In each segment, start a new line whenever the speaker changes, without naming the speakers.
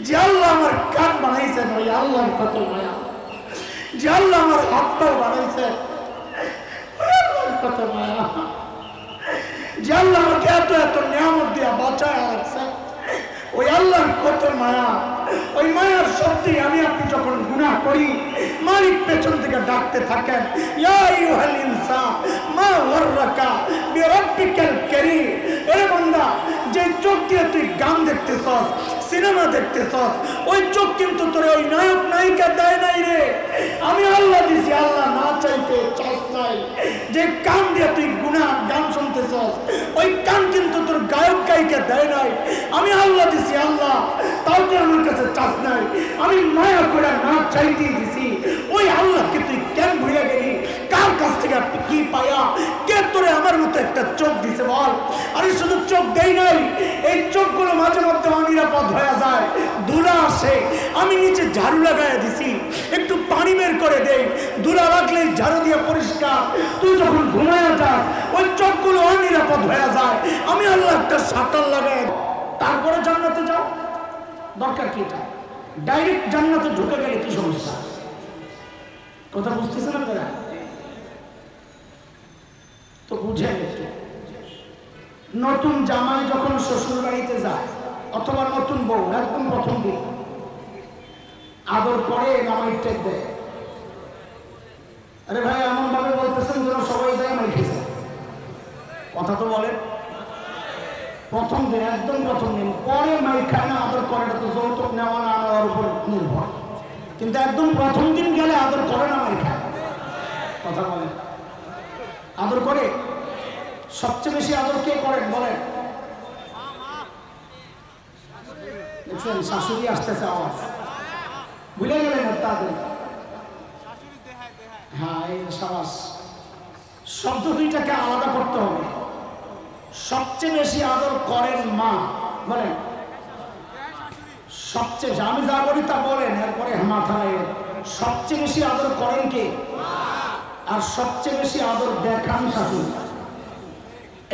যে আল্লাহ আমার কান বানাইছেন ওই আল্লাহর কত মায়া, যে আল্লাহ আমার হাতটাও বানাইছেন ওই আল্লাহর কত মায়া, যে আল্লাহ আমাকে এত এত নিয়ামত দিয়া বাঁচায় রাখছেন ওই আল্লাহর কত মায়া। ওই মায়ার শক্তি আমি আপনি যখন গুনাহ করি মালিক পেছন থেকে ডাকতে থাকেন, ইয়া আইয়ুহাল ইনসান মা গাররাকা বিরাব্বিকাল কারীম। এ বান্দা, যে চোখ দিয়ে তুই গান দেখতেছস, সিনেমা দেখতেছস, ওই চোখ কিন্তু তোর ওই নায়ক নায়িকা দেয় নাই রে, আমি আল্লাহ দিছি। আল্লাহ না চাইতে চাস নাই। যে কান দিয়ে তুই গুনাহ গান শুনতেছস, ওই কান কিন্তু তোর গায়ক গায়িকা দেয় নাই, আমি আল্লাহ দিছি। আল্লাহ তাও তুই আমার কাছে চাস নাই, আমি মায়া করে না চাইতেই দিছি। ওই আল্লাহকে তুই কেন ভুলে গেলি? কার কাছ থেকে কি পায়া কে তোরে আমার মতো একটা চোখ দিছে বল? আরে শুধু চোখ দেই নাই, এই চোখগুলো মাঝে মধ্যে অনিরাপদ হয়ে যায়, ধুলা আসে, আমি নিচে ঝাড়ু লাগাইয়া দিছি, একটু পানি বের করে দেই, ধুলা রাখলেই ঝাড়ু দিয়ে পরিষ্কার। তুই যখন ঘুমায়া যাস ওই চোখগুলো অনিরাপদ হয়ে যায়, আমি আল্লাহ একটা শাটার লাগাই তারপরে জান্নাতে যাও। দরকার কি? এটা ডাইরেক্ট জান্নাতে ঢুকে গেলে কি সমস্যা? কথা বুঝতেছেন আপনারা? তো বুঝেন একটু। নতুন জামাই যখন শ্বশুর বাড়িতে যায় অথবা নতুন বউ একদম প্রথম দিন আদর করে, নামাই টেক দেয়। আরে ভাই, এমন ভাবে বলতেছেন যেন সবাই যায় মাই খেয়েছে। কথা তো বলেন। প্রথম দিন, একদম প্রথম দিন, পরে মাই খায় না, আদর করে না, তো যৌতুক নেওয়া না নেওয়ার উপর নির্ভর। কিন্তু একদম প্রথম দিন গেলে আদর করে না, মাই খায়। কথা বলেন। আদর করে। সবচেয়ে বেশি আদর কে করেন বলেন? দেখছেন শাশুড়ি আসতেছে, আওয়াজ ভুলে গেলেন তাদের। হ্যাঁ, এই সাবাস। শব্দ দুইটাকে আলাদা করতে হবে। সবচেয়ে বেশি আদর করেন মা, বলেন। সবচেয়ে, আমি যা বলি তা বলেন, এরপরে মাথা লাগে। সবচেয়ে বেশি আদর করেন কে? আর সবচেয়ে বেশি আদর দেখান শাশুড়ি।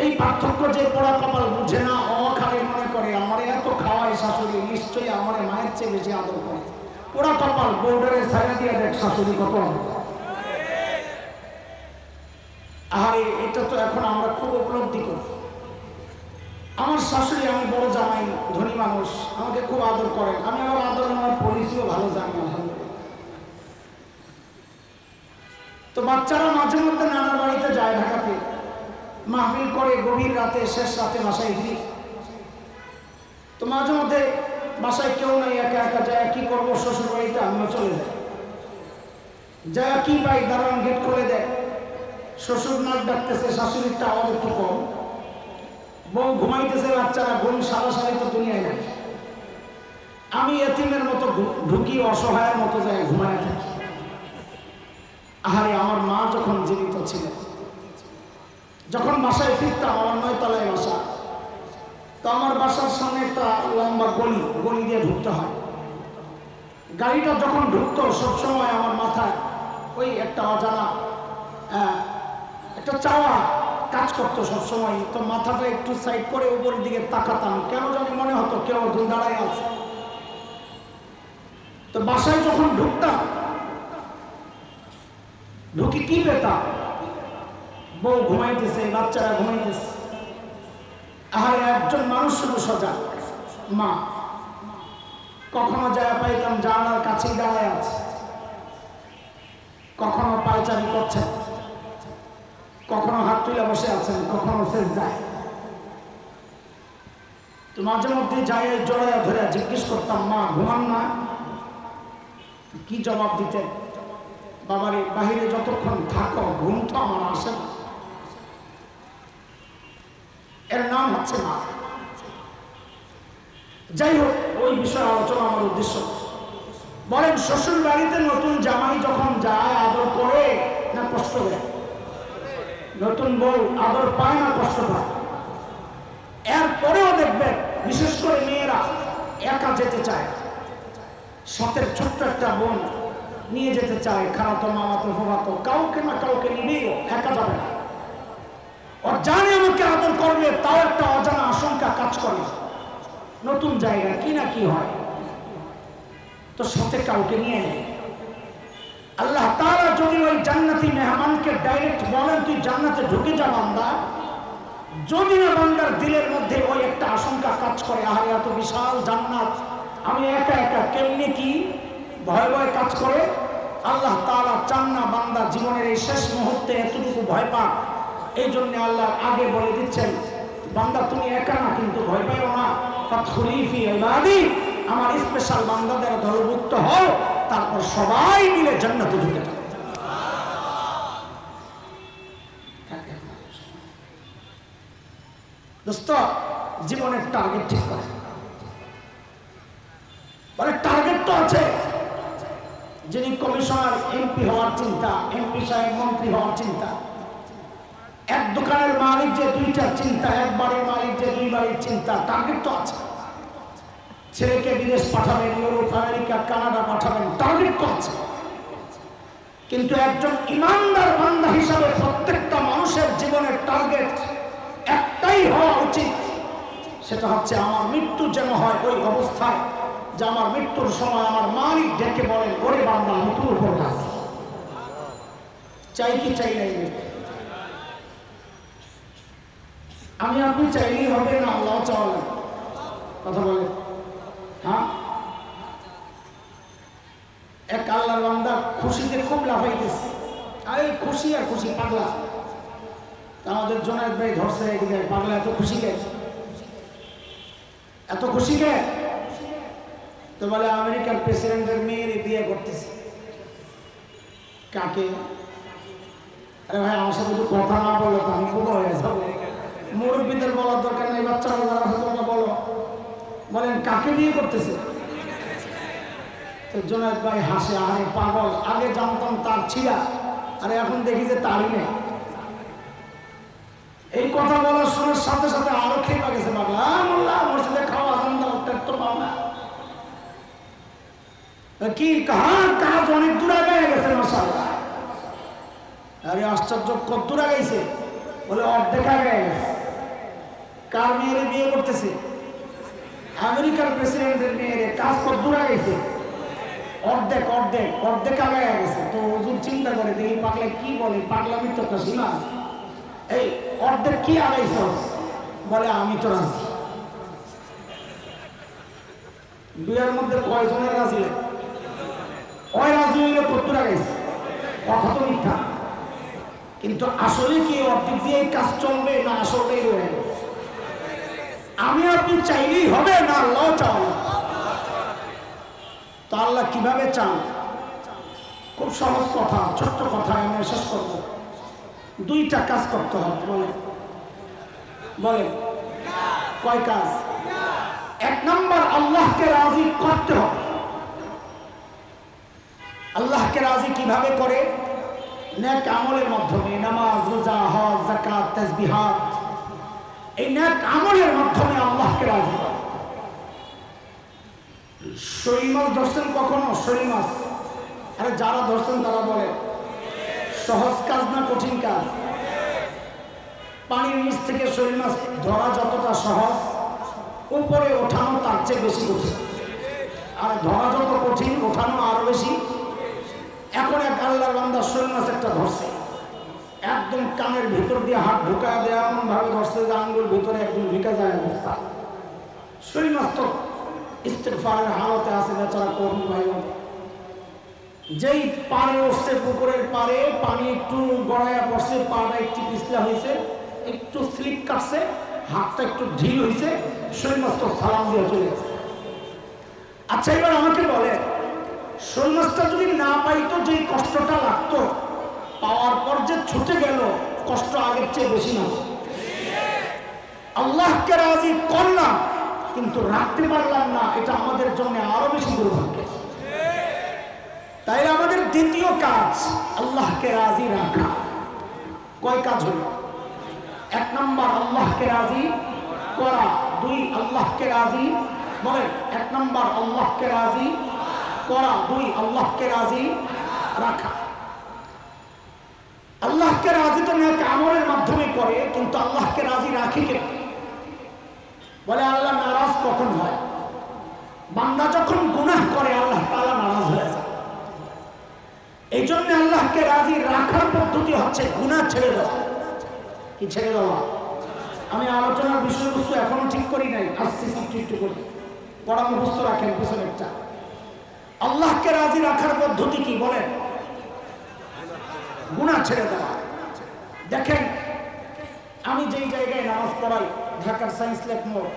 এই পার্থক্য যে পোড়া কপাল বুঝে না, অখালে মনে করে আমার এত খাওয়ায় শাশুড়ি, নিশ্চয়ই আমার মায়ের চেয়ে বেশি আদর করে। পোড়া কপাল বোর্ডারে ছায়া দিয়ে দেখ শাশুড়ি কত। আরে এটা তো এখন আমরা খুব উপলব্ধি করি। আমার শাশুড়ি, আমি বড় জামাই, ধনী মানুষ, আমাকে খুব আদর করেন। আমি আমার আদর আমার পলিসিও ভালো জানি, আলহামদুলিল্লাহ। তো বাচ্চারা মাঝে মধ্যে নানার বাড়িতে যায়, ঢাকাতে মাহফিল করে, গভীর রাতে, শেষ রাতে বাসায় ফিরি। তো মাঝে মধ্যে বাসায় কেউ নাই, একা একা যায়, কি করবো শ্বশুর বাড়িতে, আমিও চলে যাই। যায় কি পাই, দাঁড়ান গেট খুলে দেয়, শ্বশুর নাক ডাকতেছে, শাশুড়িরটা আওয়াজ একটু কম, বউ ঘুমাইতেছে, বাচ্চারা ঘুম সারাসারি তো দুনিয়ায় নাই। আমি এতিমের মতো ঢুকি, অসহায়ের মতো যায় ঘুমায় থাকি। আহারে, আমার মা যখন জীবিত ছিলেন, যখন বাসায় ফিরতাম, আমার 9 তলায় বাসা, তো আমার বাসার সামনে একটা লম্বা গলি দিয়ে ঢুকতে হয়। গাড়িটা যখন ঢুকতো সবসময় আমার মাথায় ওই একটা অজানা একটা চাওয়া কাজ করতো সবসময়। তো মাথাটা একটু সাইড করে উপরের দিকে তাকাতাম, কেন জানি মনে হতো কেউ দাঁড়ায় আছে। তো বাসায় যখন ঢুকতাম, ঢুকি কি পেতাম, বউ ঘুমাইতেছে, বাচ্চারা ঘুমাইতেছে। আরে একজন মানুষ শুধু সজাগ, মা। কখনো যায় পাইতাম জানালার কাছেই দাঁড়ায় আছে, কখনো পায়চারি করছেন, কখনো হাত তুলে বসে আছেন, কখনো শেষ যায়। তো মাঝে মধ্যে যাই জড়াইয়া ধরে জিজ্ঞেস করতাম, মা ঘুমান না? কি জবাব দিতেন? বাবারে, বাহিরে যতক্ষণ থাকো ঘুম তো আমার আসে না। এর নাম হচ্ছে মা। যাই হোক, ওই বিষয়ে আলোচনা আমার উদ্দেশ্য। বলেন, শ্বশুর বাড়িতে নতুন জামাই যখন যায় আদর করে না কষ্ট দেয়? নতুন বউ আদর পায় না কষ্ট পায়? এরপরেও দেখবেন বিশেষ করে মেয়েরা একা যেতে চায়, সাথে ছোট্ট একটা বোন নিয়ে যেতে চায়, খালাতো মামাতো ফুফাতো, কাউকে না কাউকে নিবেই, একা যাবে না। ওর জানে আমাকে আদর করবে, তাও একটা অজানা আশঙ্কা কাজ করে। নতুন জায়গা কি না কি হয়, তো সাথে কাউকে নিয়ে নেয়। আল্লাহ তাআলা যদি ওই জান্নাতি মেহমানকে ডাইরেক্ট বলেন তুই জান্নাতে ঢুকে যা বান্দা, যদি না বান্দার দিলের মধ্যে ওই একটা আশঙ্কা কাজ করে, আরে এত বিশাল জান্নাত আমি একা একা কেমনে কি ভয় ভয় কাজ করে, আল্লাহ তাআলা চান না বান্দা জীবনের এই শেষ মুহূর্তে এতটুকু ভয় পাক। এই জন্য আল্লাহ আগে বলে দিচ্ছেন বান্দা তুমি একা না, কিন্তু ভয় পাইও না, ফাদখুলি ফি ইবাদি, আমার স্পেশাল বান্দাদের অন্তর্ভুক্ত হও, তারপর সবাই মিলে জান্নাতে ঢুকে যাবে। দোস্ত জীবনের টার্গেট ঠিক করে, বলে টার্গেট তো আছে। যিনি কমিশনার এমপি হওয়ার চিন্তা, এমপি সাহেব মন্ত্রী হওয়ার চিন্তা, এক দোকানের মালিক যে দুইটার চিন্তা, এক বাড়ির মালিক যে দুই বাড়ির চিন্তা, টার্গেট তো আছে। ছেলেকে বিদেশ পাঠাবেন, ইউরোপ আমেরিকা কানাডা পাঠাবেন, টার্গেট তো আছে। কিন্তু একজন ইমানদার বান্দা হিসাবে প্রত্যেকটা মানুষের জীবনের টার্গেট একটাই হওয়া উচিত, সেটা হচ্ছে আমার মৃত্যু যেন হয় ওই অবস্থায় যে আমার মৃত্যুর সময় আমার মালিক ডেকে বলেন ওরে বান্দা আমি তোর উপর আছি। চাই কি চাই নাই? আমি আপনি চাইলেই হবে না, আল্লাহ চাওয়ালেন। কথা বলে হ্যাঁ, এক আল্লাহর বান্দা খুশিতে খুব লাফাইতেছে, আরে খুশি আর খুশি, পাগলা। আমাদের জোনায়েদ ভাই ধরছে এদিকে, পাগলা এত খুশি কে, এত খুশি কে? তো বলে আমেরিকার প্রেসিডেন্টের মেয়ের বিয়ে করতেছে। কাকে? আরে ভাই আমার সাথে তো কথা না বলো তো আমি বুড়ো হয়ে যাবো, মুরব্বীদের বলার দরকার নেই, বাচ্চারা যারা আছে তোমরা বলো। বলেন কাকে বিয়ে করতেছে? তো জোনায়েদ ভাই হাসে, আরে পাগল, আগে জানতাম তার ছিলা, আরে এখন দেখি যে তারই নেই। এই কথা বলার শোনার সাথে সাথে আরো খেপা গেছে পাগলা, মোল্লা আমার সাথে খাওয়া তো পাও না কি, কাজ অনেক দূর আগে গেছে মাশাআল্লাহ। আরে আশ্চর্য, কত দূর আগাইছে? বলে অর্ধেক আগে গেছে। কার মেয়েরে বিয়ে করতেছে? আমেরিকার প্রেসিডেন্টের মেয়েরে। কাজ কত দূর আগাইছে? অর্ধেক অর্ধেক অর্ধেক আগে গেছে। তো হুজুর চিন্তা করে দেখি পাগলা কি বলে, পাগলামি তো একটা সীমা। এই অর্ধেক কি আগাইছ? বলে আমি তো রাজি। দুইয়ের মধ্যে কয়জনের রাজি? ওই রাজি হইলে কত আগাইছে? কথা তো মিথ্যা, কিন্তু আসলে কি অর্ধেক দিয়ে কাজ চলবে না আসলেই রয়ে গেছে? আমি আপনি চাইলেই হবে না আল্লাহ চান? তো আল্লাহ কিভাবে চান? খুব সহজ কথা, ছোট্ট কথা, আমি শেষ করব। দুইটা কাজ করতে হবে। বলে বলে কয় কাজ? এক নম্বর আল্লাহকে রাজি করতে হবে। আল্লাহকে রাজি কিভাবে করে? নেক আমলের মাধ্যমে, নামাজ, রোজা, হজ, যাকাত, তাসবিহাত, এই নেক আমলের মাধ্যমে আল্লাহকে রাজি করে। শৈল মাছ ধরছেন কখনো? শৈল মাছ, আরে যারা ধরছেন তারা বলে সহজ কাজ না কঠিন কাজ? পানির নিচ থেকে শৈল মাছ ধরা যতটা সহজ, উপরে ওঠানো তার চেয়ে বেশি কঠিন। আর ধরা যত কঠিন, ওঠানো আরো বেশি। এখন এক আল্লাহর বান্দা শৈল মাছ একটা ধরছে, একদম কানের ভিতর দিয়ে হাত ঢুকায় দেয়, এমন ভাবে ধরছে যে আঙ্গুল ভিতরে একদম ঢুকা যায় অবস্থা। শৈল মাছ তো ইস্তেগফারের হালতে আছে বেচারা, করুন ভাই। যেই পাড়ে উঠছে, পুকুরের পাড়ে পানি একটু গড়াইয়া পড়ছে, পাটা একটু পিছলা হয়েছে, একটু স্লিপ কাটছে, হাতটা একটু ঢিল হয়েছে, শৈল মাছ তো সালাম দিয়ে চলে গেছে। আচ্ছা এবার আমাকে বলে, শৈল মাছটা যদি না পাইতো যে কষ্টটা লাগতো, পাওয়ার পর যে ছুটে গেল, কষ্ট আগের চেয়ে বেশি না? আল্লাহকে রাজি করলাম কিন্তু রাখতে পারলাম না, এটা আমাদের জন্য আরো বেশি দুর্ভাগ্য। তাই আমাদের দ্বিতীয় কাজ আল্লাহকে রাজি রাখা। কয় কাজ হলো? এক নম্বর আল্লাহকে রাজি করা, দুই আল্লাহকে রাজি, বলেন এক নম্বর আল্লাহকে রাজি করা, দুই আল্লাহকে রাজি রাখা। আল্লাহকে রাজি তো নেক আমলের মাধ্যমে করে, কিন্তু আল্লাহকে রাজি রাখি কে? বলে আল্লাহ নারাজ কখন হয়? বান্দা যখন গুনাহ করে আল্লাহ তাআলা এই জন্য আল্লাহকে রাজি রাখার পদ্ধতি হচ্ছে গুনাহ ছেড়ে দেওয়া। কি ছেড়ে দেওয়া? আমি আলোচনার বিষয়বস্তু এখনো ঠিক করি নাই, আস্তে আস্তে একটু করি, পড়া মুখস্থ রাখেন পিছনেরটা। আল্লাহকে রাজি রাখার পদ্ধতি কি বলেন? গুনাহ ছেড়ে দেওয়া। দেখেন, আমি যেই জায়গায় নামাজ পড়াই, ঢাকার সায়েন্স ল্যাব মোড়,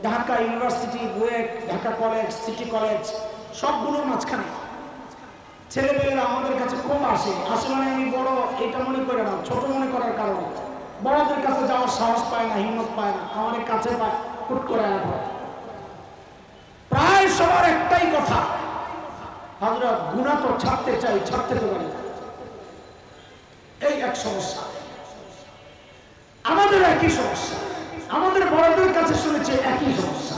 Dhaka university, BUET, Dhaka college, city college, সবগুলোর মাঝখানে ছেলেমেয়েরা আমাদের কাছে খুব আসে। মানে আমি বড় এটা মনে করে না, ছোট মনে করার কারণে বড়দের কাছে যাওয়ার সাহস পায় না, হিম্মত পায় না, আমাদের কাছে পায় হুট করে আনা। প্রায় সবার একটাই কথা, হযরত গুনাহ তো ছাড়তে চাই, ছাড়তে তো পারি না। এই এক সমস্যা। আমাদের একই সমস্যা, আমাদের বড়দের কাছে শুনেছে একই সমস্যা।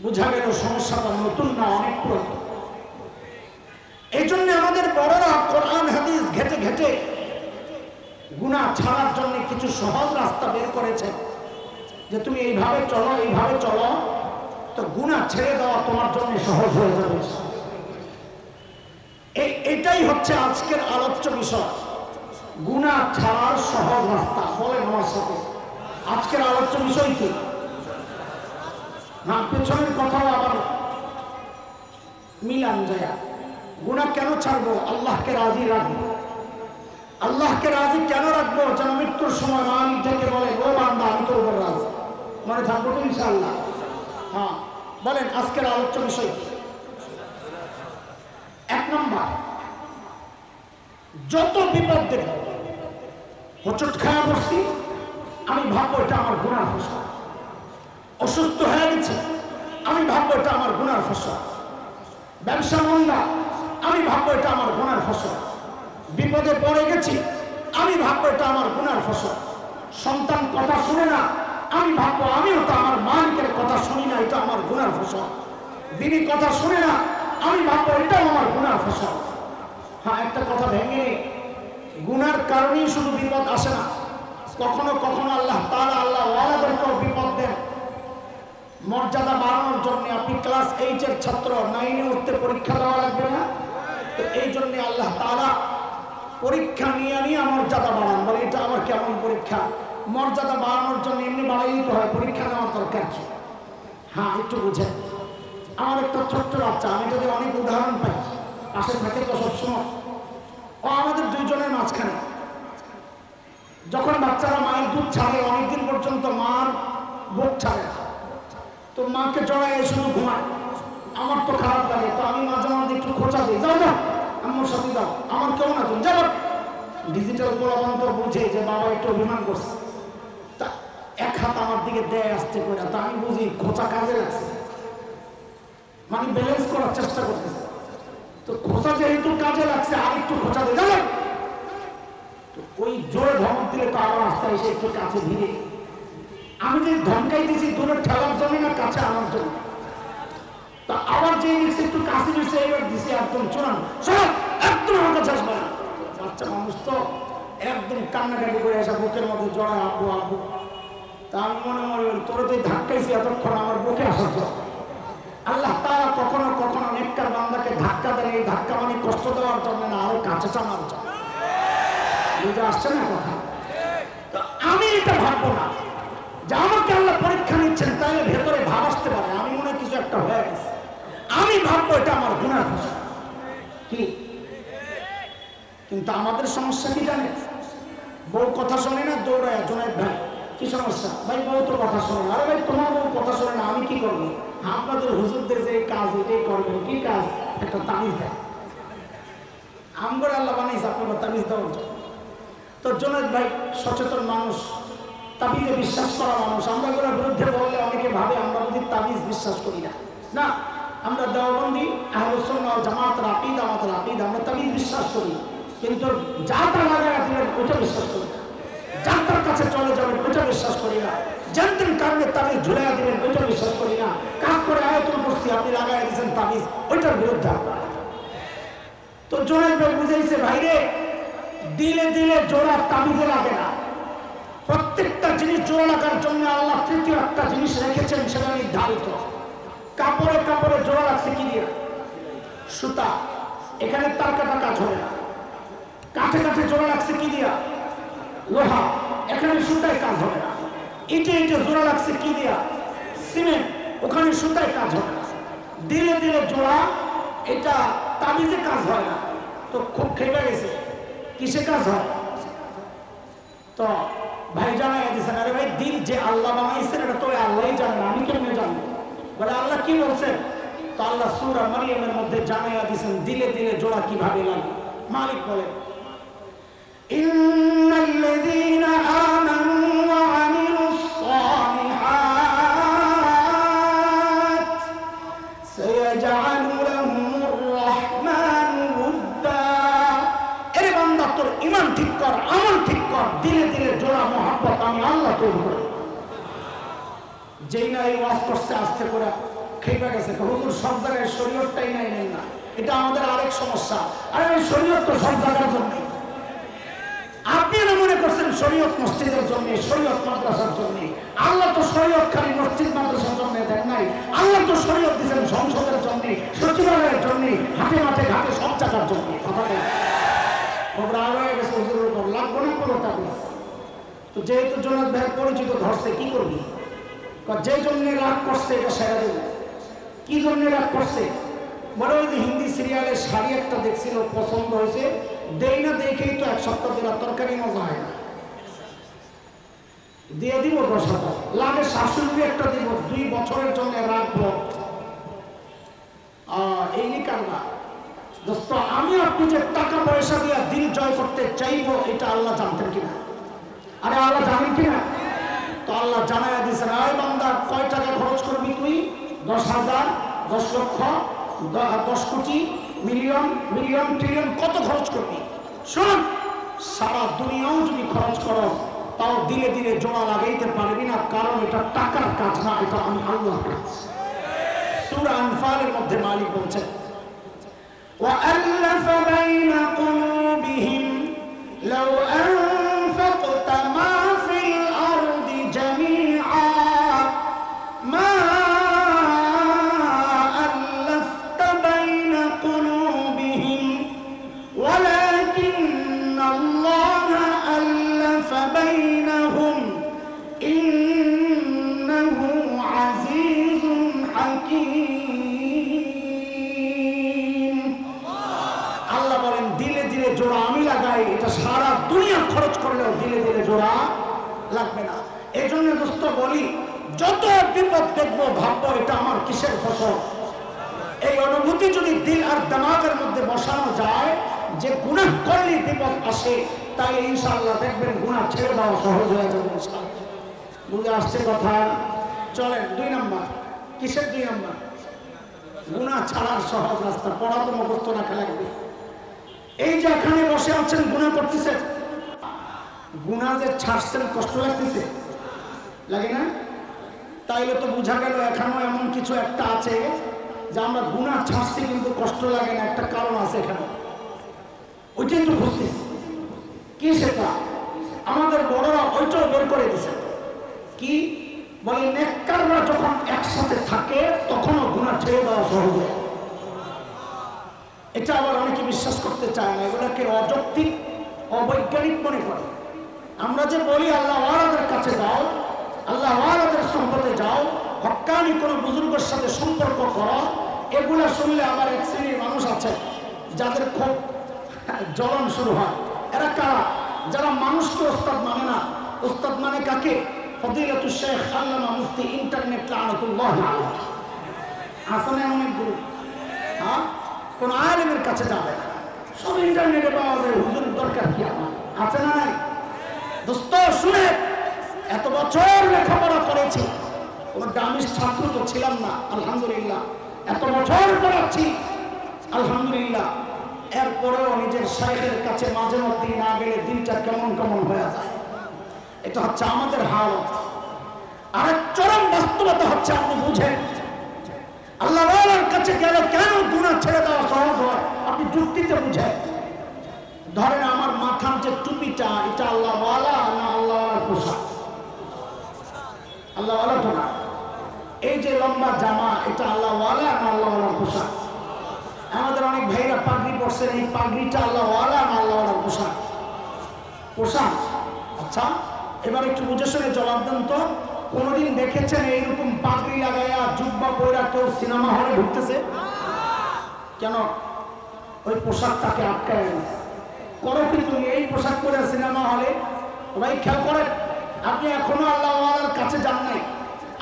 বুঝা গেল সমস্যাটা নতুন না, অনেক পুরাতন। এই জন্য আমাদের বড়রা কোরআন হাদিস ঘেটে ঘেটে গুনাহ ছাড়ার জন্য কিছু সহজ রাস্তা বের করেছে, যে তুমি এইভাবে চলো, এইভাবে চলো, তো গুনাহ ছেড়ে দেওয়া তোমার জন্য সহজ হয়ে যাবে। এটাই হচ্ছে আজকের আলোচ্য বিষয়, গুনাহ ছাড়ার সহজ রাস্তা। বলেন আমার সাথে, আজকের আলোচ্য বিষয় কি? না, পেছনের কথাও আবার মিলান যায়। গুনাহ কেন ছাড়বো? আল্লাহকে রাজি রাখবো। আল্লাহকে রাজি কেন রাখবো? যেন মৃত্যুর সময় মালিক ডেকে বলে, ও বান্দা, আমি তোর উপর রাজি। মনে থাকবো তো ইনশাআল্লাহ? হ্যাঁ, বলেন আজকের আলোচ্য বিষয় কি? এক নম্বর, যত বিপদ দেখব, হোঁচট খাওয়া পড়ছি, আমি ভাববো এটা আমার গুনার ফসল। অসুস্থ হয়ে গেছে, আমি ভাববো এটা আমার গুনার ফসল। ব্যবসা মন্দা, আমি ভাববো এটা আমার গুনার ফসল। বিপদে পড়ে গেছি, আমি ভাববো এটা আমার গুনার ফসল। সন্তান কথা শুনে না, আমি ভাববো আমিও তো আমার মালিকের কথা শুনি না, এটা আমার গুনার ফসল। বিবি কথা শুনে না, আমি ভাববো এটাও আমার গুনার ফসল। হ্যাঁ, একটা কথা ভেঙে নেই, গুনার কারণেই শুধু বিপদ আসে না, কখনো কখনো আল্লাহ তাআলা আল্লাহ ওয়ালাদেরকেও বিপদ দেন মর্যাদা বাড়ানোর জন্য। আপনি ক্লাস 8 এর ছাত্র, 9 এ উঠতে পরীক্ষা দেওয়া লাগবে না? তো এই জন্য আল্লাহ তাআলা পরীক্ষা নিয়ে নিয়ে মর্যাদা বাড়ান। বলে এটা আবার কেমন পরীক্ষা? মর্যাদা বাড়ানোর জন্য এমনি বাড়াই দিতে হয়, পরীক্ষা নেওয়ার দরকার কি? হ্যাঁ, একটু বুঝেন। আমার একটা ছোট্ট বাচ্চা, আমি যদি অনেক উদাহরণ পাই, পাশে থাকে তো সবসময়, ও আমাদের দুইজনের মাঝখানে। যখন বাচ্চারা মায়ের দুধ ছাড়ে, অনেকদিন পর্যন্ত মার বুক ছাড়ে, তো মাকে জড়ায় শুধু ঘুমায়। আমার তো খারাপ লাগে, তো আমি মাঝে মাঝে একটু খোঁচা দিই, যাও যাও আমার সাথে যাও, আমার কেউ না, তুমি যাও। ডিজিটাল গোলাবন্ত বুঝে যে বাবা একটু অভিমান করছে, তা এক হাত আমার দিকে দেয় আসতে করে, তা আমি বুঝি খোঁচা কাজে লাগছে, মানে ব্যালেন্স করার চেষ্টা করতেছে। তো খোঁচা যেহেতু কাজে লাগছে, আর একটু খোঁচা দিয়ে যাও। তো ওই জোরে ধমক দিলে তো আবার রাস্তা এসে একটু কাছে ধীরে, আমি যে ধমকাই দিয়েছি দূরে ঠেলার জন্য না কাছে আনার জন্য, তা আবার যে একটু কাছে দিচ্ছে, এবার দিছে একদম চোরান সব একদম আমার কাছে আসবে না। বাচ্চা মানুষ তো একদম কান্নাকাটি করে আসা, বুকের মধ্যে জড়ায় আব্বু আব্বু। তা আমি মনে মনে তোর তো ধাক্কাইছি এতক্ষণ আমার বুকে আসার জন্য। আল্লাহ তাআলা কখনো কখনো নেককার বান্দাকে ধাক্কা দেন, এই ধাক্কা মানে কষ্ট দেওয়ার জন্য না, আরো কাছে টানার জন্য। বুঝে আসছে না কথা? তো আমি এটা ভাববো না যে আমাকে আল্লাহ পরীক্ষা নিচ্ছেন, তাহলে ভেতরে ভাব আসতে পারে আমি মনে কিছু একটা হয়ে গেছে। আমি ভাববো এটা আমার গুনার ফসল। কি? কিন্তু আমাদের সমস্যা কি জানেন? বউ কথা শোনে না, দৌড়ায় জোনায় ভাই কি সমস্যা? ভাই বউ তো কথা শোনে না। আরে ভাই তোমার বউ কথা শোনে না, আমি কি করবো? আপনাদের হুজুরদের যে কাজ এটাই করবেন। কি কাজ? একটা তাবিজ দেয়। আমগর আল্লাহ বানাইছে আপনার তাবিজ দেওয়ার জন্য। তো জোনায় ভাই সচেতন মানুষ, তাবিজে বিশ্বাস করা মানুষ। আমরা ওর বিরুদ্ধে বললে অনেকে ভাবে আমরা বুঝি তাবিজ বিশ্বাস করি না। না, আমরা দেওবন্দি আহলে সুন্নাহ ওয়াল জামাতের আকীদা, আমাদের আকীদা, আমরা তাবিজ বিশ্বাস করি, কিন্তু যা তা লাগায় দিলেন ওটা বিশ্বাস করি না। যার তার কাছে চলে যাবেন ওটা বিশ্বাস করি না। জানতেন কারণে তাবিজ ঝুলাইয়া দিবেন ওইটা বিশ্বাস করি না। কাজ করে আয়াতুল কুরসি আপনি লাগাই দিয়েছেন তাবিজ, ওইটার বিরুদ্ধে আমরা। তো জোড়াই ভাই বুঝাইছে, ভাইরে দিলে দিলে জোড়া তাবিজে লাগে না। প্রত্যেকটা জিনিস জোড়া লাগার জন্য আল্লাহ তৃতীয় একটা জিনিস রেখেছেন, সেটা নির্ধারিত। কাপড়ে কাপড়ে জোড়া লাগছে কি দিয়ে? সুতা। এখানে তার কাটা কাজ হবে না, কাঠে কাঠে জোড়া লাগছে কি দিয়া? লোহা। এখানে সুতায় কাজ হবে না। ইটে ইটে জোড়া লাগছে কি দিয়া? সিমেন্ট। ওখানে সুতায় কাজ হবে না। দিলে দিলে জোড়া, এটা তাবিজে কাজ হয় না। তো খুব খেপে গেছে, কিসে কাজ হয়? তো ভাই জানাই দিয়েছেন, আরে ভাই দিল যে আল্লাহ বানাইছেন এটা তো আল্লাহই জানেন, আমি কেমনে জানবো? বলে আল্লাহ কি বলছেন? তো আল্লাহ সূরা মারিয়ামের মধ্যে জানাইয়া দিয়েছেন দিলে দিলে জোড়া কিভাবে লাগে। মালিক বলেন, ইন্নাল্লাযীনা আমানু ওয়া আমিলুস সালিহাত সায়াজআলু লাহুমুর রাহমানু উদ্দা। এরে বান্দা, তোর ঈমান ঠিক কর, আমল ঠিক কর, দিলে দিলে জোড়া মহব্বত আমি আল্লাহ তৈরি করি। যেই না এই ওয়াজ করছে আস্তে করে খেপে গেছে, হুজুর সব জায়গায় শরীয়তটাই নাই নেন না, এটা আমাদের আরেক সমস্যা। আরে ওই শরীয়ত তো সব জায়গার জন্য। আপনি না মনে করছেন শরীয়ত মসজিদের জন্য, শরীয়ত মাদ্রাসার জন্য। আল্লাহ তো শরীয়ত খালি মসজিদ মাদ্রাসার জন্য দেন নাই, আল্লাহ তো শরীয়ত দিয়েছেন সংসদের জন্য, সচিবালয়ের জন্য, হাতে মাঠে ঘাটে সব জায়গার জন্য। কথা নেই লাগবো না কোনো তাবিজ। তো যেহেতু জনাব ভাই পরিচিত ধরছে, কি করবি? যে জন্য রাগ করছে এটা সেরা দেব। কি জন্য রাগ করছে? বলে ওই যে হিন্দি সিরিয়ালের শাড়ি একটা দেখছিল, পছন্দ হয়েছে, দেই না দেখেই তো এক সপ্তাহ দিলাম, তরকারি মজা হয় না, দিয়ে দিব 10,000, লাগে শাশুড়ি একটা দিব, 2 বছরের জন্য রাখবো। এই নিকাল্লা দোস্ত, আমি আপনি যে টাকা পয়সা দিয়ে দিন জয় করতে চাইবো, এটা আল্লাহ জানতেন কিনা? আরে আল্লাহ জানেন কিনা? তো আল্লাহ জানাইয়া দিয়েছেন, আয় বান্দা, কয় টাকা খরচ করবি তুই? 10,000, 10 লক্ষ, 10 কোটি, মিলিয়ন, মিলিয়ন, ট্রিলিয়ন, কত খরচ করবি? শোন, সারা দুনিয়াও যদি খরচ করো তাও দিলে দিলে জোড়া লাগাইতে পারবি না, কারণ এটা টাকার কাজ না, এটা আমি আল্লাহর কাজ। সূরা আনফালের মধ্যে মালিক বলছেন, وَأَلَّفَ بَيْنَ قُلُوبِهِمْ لَوْ أَنفَقْتَ مَا فِي الْأَرْضِ جَمِيعًا مَا أَلَّفْتَ بَيْنَ قُلُوبِهِمْ وَلَكِنَّ اللَّهَ أَلَّفَ بَيْنَهُمْ إِنَّهُ عَزِيزٌ حَكِيمٌ। জোড়া আমি লাগাই, এটা সারা দুনিয়া খরচ করলেও দিলে দিলে জোড়া লাগবে না। এই জন্য দোস্ত বলি, যত বিপদ দেখবো ভাববো এটা আমার কিসের ফসল। এই অনুভূতি যদি দিল আর দিমাগের মধ্যে বসানো যায় যে গুনাহ করলে বিপদ আসে, তাহলে ইনশাআল্লাহ দেখবেন গুনাহ ছেড়ে দেওয়া সহজ হয়ে যাবে। বুঝে আসছে কথা? চলেন 2 নাম্বার। কিসের 2 নাম্বার? গুনাহ ছাড়ার সহজ রাস্তা। পড়া তো মুখস্থ রাখা লাগবে। এই যে এখানে বসে আছেন, গুনাহ করতেছেন, গুনাহ যে ছাড়ছেন কষ্ট লাগতেছে, লাগে না? তাইলে তো বোঝা গেল এখানেও এমন কিছু একটা আছে যে আমরা গুনাহ ছাড়ছি কিন্তু কষ্ট লাগে না, একটা কারণ আছে এখানে, ওইটাই তো বুঝতেছি। কি সেটা? আমাদের বড়রা ওইটাও বের করে দিছে। কি বলে? নেককাররা যখন একসাথে থাকে তখনও গুনাহ ছেড়ে দেওয়া সহজ হয়। এটা আবার অনেকে বিশ্বাস করতে চায় না, এগুলোকে অযৌক্তিক, অবৈজ্ঞানিক মনে করে। আমরা যে বলি আল্লাহ ওয়ালাদের কাছে যাও, আল্লাহ ওয়ালাদের সম্পদে যাও, হক্কানি কোনো বুজুর্গের সাথে সম্পর্ক করো, এগুলো শুনলে আমার এক শ্রেণীর মানুষ আছে যাদের খুব জ্বলন শুরু হয়। এরা কারা? যারা মানুষকে ওস্তাদ মানে না। ওস্তাদ মানে কাকে? ফদিলাতুল শেখ আল্লামা মুফতি ইন্টারনেট লানাতুল্লাহ আলাইহি। আসলে অনেকগুলো, হ্যাঁ, কোন আলেমের কাছে যাবে না, সব ইন্টারনেটে পাওয়া যায়। হুজুরের দরকার কি আমার? আছে না নাই? দোস্ত শুনে, এত বছর লেখাপড়া করেছি, কোন দামি ছাত্র তো ছিলাম না, আলহামদুলিল্লাহ। এত বছর পড়াচ্ছি, আলহামদুলিল্লাহ। এরপরেও নিজের শাইখের কাছে মাঝে মধ্যে না গেলে দিনটা কেমন কেমন হয়ে যায়। এটা হচ্ছে আমাদের হালত। আর চরম বাস্তবতা হচ্ছে, আপনি বুঝেন, আল্লাহ ওয়ালার কাছে গেলে কেন গুনাহ ছেড়ে দেওয়া সহজ হয়, আপনি যুক্তিতে বুঝেন। ধরেন আমার মাথার যে টুপিটা, এটা আল্লাহ ওয়ালা না আল্লাহ ওয়ালার পোশাক? আল্লাহ ওয়ালা তো না। এই যে লম্বা জামা, এটা আল্লাহ ওয়ালা না আল্লাহ ওয়ালার পোশাক? আমাদের অনেক ভাইরা পাগড়ি পরছেন, এই পাগড়িটা আল্লাহওয়ালা না আল্লাহওয়ালার পোশাক? পোশাক। আচ্ছা, এবার একটু বুঝে শুনে জবাব দেন তো, কোনদিন দেখেছেন এইরকম পাগড়ি লাগাইয়া জুব্বা পয়রা কেউ সিনেমা হলে ঢুকতেছে? কেন? ওই পোশাক তাকে আটকায় গেছে। করো কি তুমি এই পোশাক পরে সিনেমা হলে? ভাই খেয়াল করেন, আপনি এখনো আল্লাহওয়ালার কাছে যান নাই,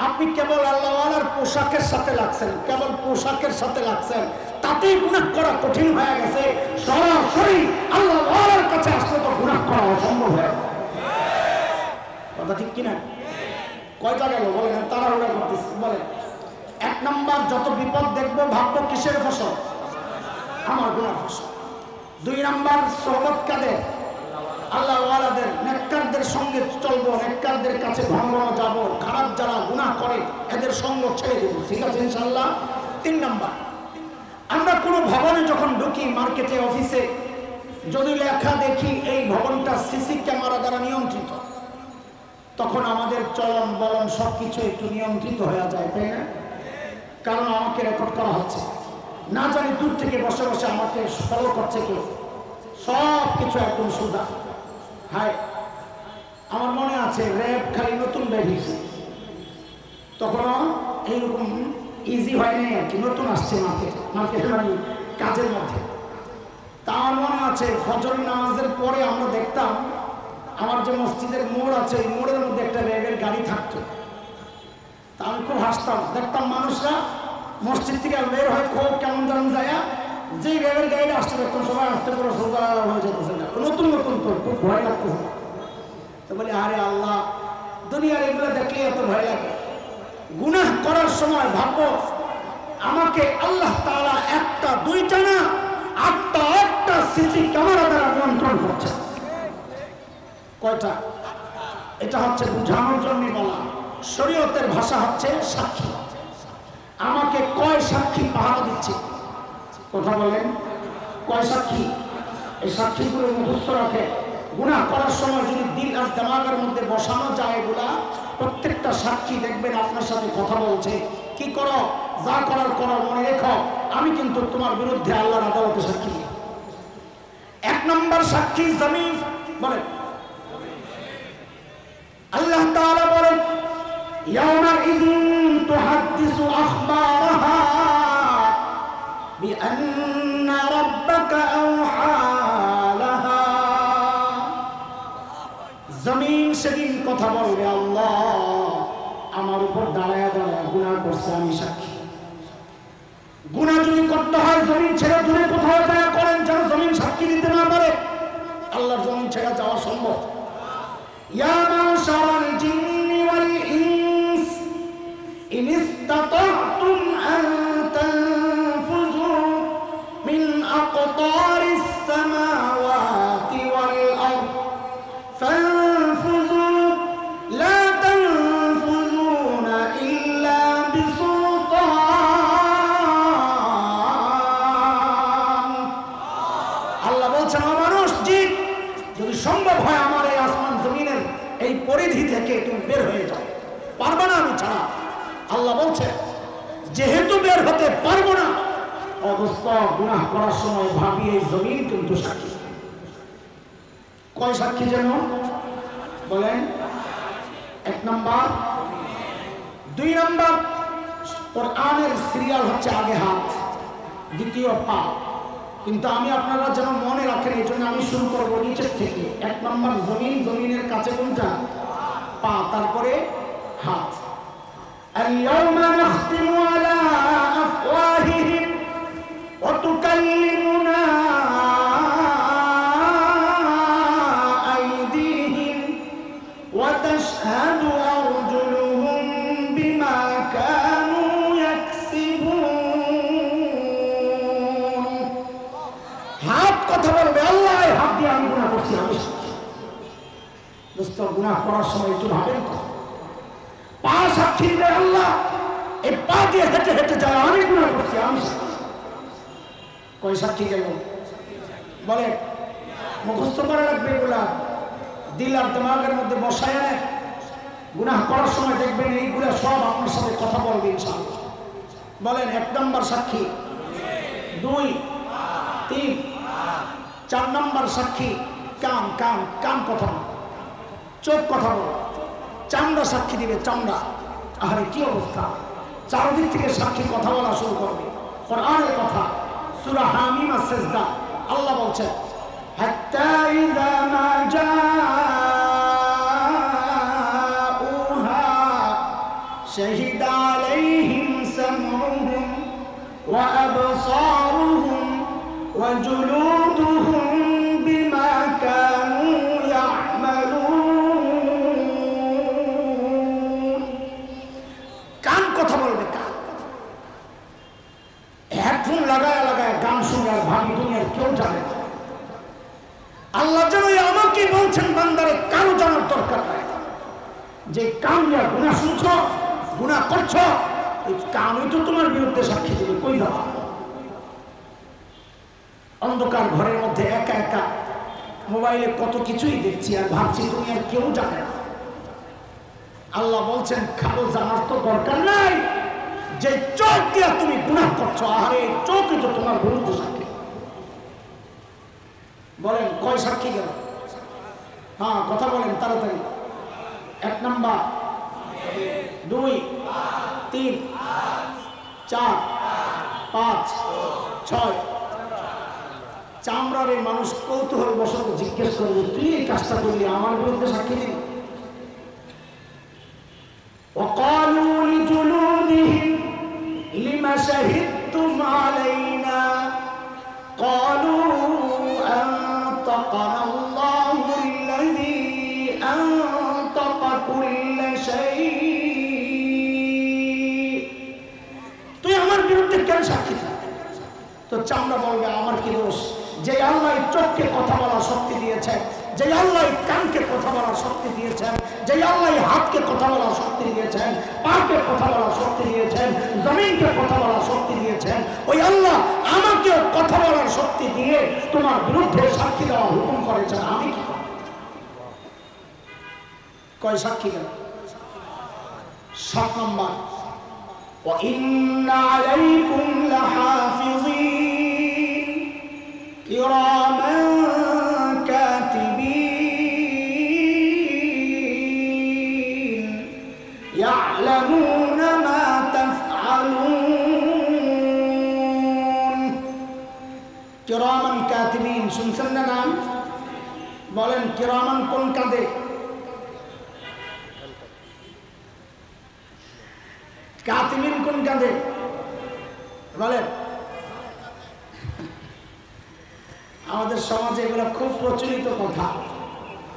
আপনি কেবল আল্লাহওয়ালার পোশাকের সাথে লাগছেন, কেবল পোশাকের সাথে লাগছেন, তাতেই গুনাহ করা কঠিন হয়ে গেছে। সরাসরি আল্লাহওয়ালার কাছে আসলে তো গুনাহ করা অসম্ভব হয়ে যায়। কথা ঠিক কিনা? কয়টা গেল বলেন? তাড়াহুড়া করতেছি বলেন। এক নাম্বার, যত বিপদ দেখবো ভাববো কিসের ফসল? আমার গুনার ফসল। দুই নাম্বার, সোহবত কাদের? আল্লাহওয়ালাদের, নেককারদের সঙ্গে চলবো, নেককারদের কাছে ঘন ঘন যাবো, খারাপ যারা গুনাহ করে এদের সঙ্গ ছেড়ে দেবো, ঠিক আছে ইনশাআল্লাহ। তিন নাম্বার, আমরা কোনো ভবনে যখন ঢুকি, মার্কেটে, অফিসে, যদি লেখা দেখি এই ভবনটা সিসি ক্যামেরা দ্বারা নিয়ন্ত্রিত, তখন আমাদের চলন বলন সবকিছু একটু নিয়ন্ত্রিত হয়ে যায়, তাই না? কারণ আমাকে রেকর্ড করা হচ্ছে, না জানি দূর থেকে বসে বসে আমাকে ফলো করছে কেউ, সব কিছু একদম সোজা। হায়, আমার মনে আছে র্যাব খালি নতুন বেরিয়েছে, তখনও এইরকম ইজি হয় নাই আর কি, নতুন আসছে মার্কেটে মানে কাজের মধ্যে। তা আমার মনে আছে ফজর নামাজের পরে আমরা দেখতাম আমার যে মসজিদের মোড় আছে, এই মোড়ের মধ্যে একটা র্যাবের গাড়ি থাকতো। তা আমি খুব হাসতাম, দেখতাম মানুষরা মসজিদ থেকে বের হয়ে খুব কেমন যেমন যায়, যেই র্যাবের গাড়িটা আসতে দেখতাম সবাই আসতে করে সোজা হয়ে যেতেছে না, নতুন নতুন তো খুব ভয় লাগতেছে। তো বলি আরে আল্লাহ, দুনিয়ার এগুলো দেখলে এত ভয় লাগে। গুনাহ করার সময় ভাববো আমাকে আল্লাহ তাআলা একটা দুইটা না আটটা সিসি ক্যামেরা দ্বারা নিয়ন্ত্রণ করছে। কয়টা? এটা হচ্ছে বুঝানোর জন্য বলা। শরীয়তের ভাষা হচ্ছে সাক্ষী। আমাকে কয় সাক্ষী পাহারা দিচ্ছে? কথা বলেন, কয় সাক্ষী? এই সাক্ষীগুলো মুখস্থ রাখে। গুনাহ করার সময় যদি দিল আর দিমাগের মধ্যে বসানো যায় এগুলা, প্রত্যেকটা সাক্ষী দেখবেন আপনার সাথে কথা বলছে, কি করো, যা করার করো, মনে রেখো আমি কিন্তু তোমার বিরুদ্ধে আল্লাহর আদালতে সাক্ষী। এক নম্বর সাক্ষী জমিন। বলেন, আল্লাহ তাআলা বলেন ইয়াউমাইযিন তুহাদ্দিসু আখবারাহা বিআন্না রাব্বাকা আওহা লাহা। জমিন সেদিন কথা বলবে, আল্লাহ আমার উপর দাঁড়ায় দাঁড়ায় গুনাহ করছে, আমি সাক্ষী। গুনাহ যদি করতে হয় জমিন ছেড়ে দূরে কোথাও যায় করেন, যেন জমিন সাক্ষী দিতে না পারে। আল্লাহর জমিন ছেড়ে যাওয়া সম্ভব? ইয়া মাশারাল জিন্নি ওয়াল ইনস ইন ইসতাতা'তুম আন তানফুযু মিন আকতারিস সামাওয়াতি ওয়াল আরদ ফানফুযু লা তানফুযুনা ইল্লা বিসুলতান। আল্লাহ বলছেন, ও মানুষ, জিত যদি সম্ভব হয় আমার এই আসমান জমিনের এই পরিধি থেকে তুমি বের হয়ে যাও, পারবে না আমি ছাড়া। আল্লাহ বলছে যেহেতু বের হতে পারবো না, অবস্থা গুনাহ করার সময় ভাবি এই জমিন কিন্তু সাক্ষী। কয় সাক্ষী যেন? বলেন। এক নাম্বার। দুই নাম্বার, কোরআনের সিরিয়াল হচ্ছে আগে হাত, দ্বিতীয় পা। কিন্তু আমি আপনারা যেন মনে রাখেন এই জন্য আমি শুরু করবো নিচের থেকে। এক নম্বর জমিন, জমিনের কাছে কোনটা? পা, তারপরে হাত। আল-ইয়াওমা নাখতিমু আলা আফওয়াহিহিম ওয়া তুকাল্লিমুনা আইদিহিম ওয়া তাশহাদু আরজুলুহুম বিমা কানু ইয়াকসিবুন। হাত কথা বলবে, আল্লাহ এই হাত দিয়ে আমি গুনাহ করছি, আমি সাক্ষী। দোস্ত, গুনাহ করার সময় একটু ভাবেন তো। পা সাক্ষী দিবে, আল্লাহ এই পা দিয়ে হেঁটে হেঁটে যায়, আমি গুনাহ করছি, আমি সাক্ষী। কয় সাক্ষী গেল? বলে মুখস্থ করা লাগবে এগুলা, দিল আর দিমাগের মধ্যে বসায় নেয়। গুনাহ করার সময় দেখবেন এইগুলা সব আপনার সাথে কথা বলবে ইনশাআল্লাহ। বলেন, এক নম্বর সাক্ষী। দুই, তিন। 4 নম্বর সাক্ষী কান। কান কান কথা বল, চোখ কথা বল, চামড়া সাক্ষী দিবে, চামড়া। আরে কি অবস্থা, চারদিক থেকে সাক্ষী কথা বলা শুরু করবে। কোরআনের কথা, সূরা হামিম আস-সাজদা, আল্লাহ বলছেন হাত্তা ইযা মা জাউহা শাহিদা আলাইহিম সামউহুম ওয়া আবসারুহুম ওয়া জুলুদুহুম বিমা কানু ইয়া'মালুন। কান কথা বলবে, কান। হেডফোন লাগায় লাগায় গান শুনে আর ভাবি দুনিয়ার কেউ জানে না। আল্লাহ যেন আমাকে বলছেন বান্দারে কারো জানার দরকার নাই যে কান দিয়া গুনাহ শুনছ, গুনাহ করছ, এই কানই তো তোমার বিরুদ্ধে সাক্ষী দেবে। কই যাবা? অন্ধকার ঘরের মধ্যে একা একা মোবাইলে কত কিছুই দেখছি আর ভাবছি দুনিয়ার কেউ জানে না। আল্লাহ বলছেন কারো জানার তো দরকার নাই যে চোখ দিয়া তুমি গুনাহ করছো, আরে চোখই তো তোমার বিরুদ্ধে সাক্ষী। বলেন কয় সাক্ষী গেল? হ্যাঁ কথা বলেন তাড়াতাড়ি। 1 নাম্বার, 2, 3, 4, 5, 6। চামড়ারে মানুষ কৌতূহল বশত জিজ্ঞেস করবে তুই এই কাজটা করলি, আমার বিরুদ্ধে সাক্ষী দিলি। وقالوا لجلودهم لما شهدتم علينا قالوا أنطقنا الله الذي أنطق كل شيء। তুই আমার বিরুদ্ধে কেন সাক্ষী দিলি? তো চামড়া বলবে আমার কি দোষ? যে আল্লাহ চোখকে কথা বলার শক্তি দিয়েছেন, যে আল্লাহ কানকে কথা বলার শক্তি দিয়েছেন, যে আল্লাহ হাতকে কথা বলার শক্তি দিয়েছেন, পাকে কথা বলার শক্তি দিয়েছেন, জমিনকে কথা বলার শক্তি দিয়েছেন, ওই আল্লাহ আমাকে কথা বলার শক্তি দিয়ে তোমার বিরুদ্ধে সাক্ষী দেওয়া হুকুম করেছেন। আমি কি কয় সাক্ষী গেল? 7 নম্বর, وَإِنَّ عَلَيْكُمْ لَحَافِظِينَ كِرَامًا كَاتِبِينَ يَعْلَمُونَ مَا تَفْعَلُونَ। কিরামান কাতিবিন শুনছেন না নাম? বলেন কিরামান কোন কাঁদে? কাতিবিন কোন কাঁদে? বলেন। আমাদের সমাজে এগুলো খুব প্রচলিত কথা।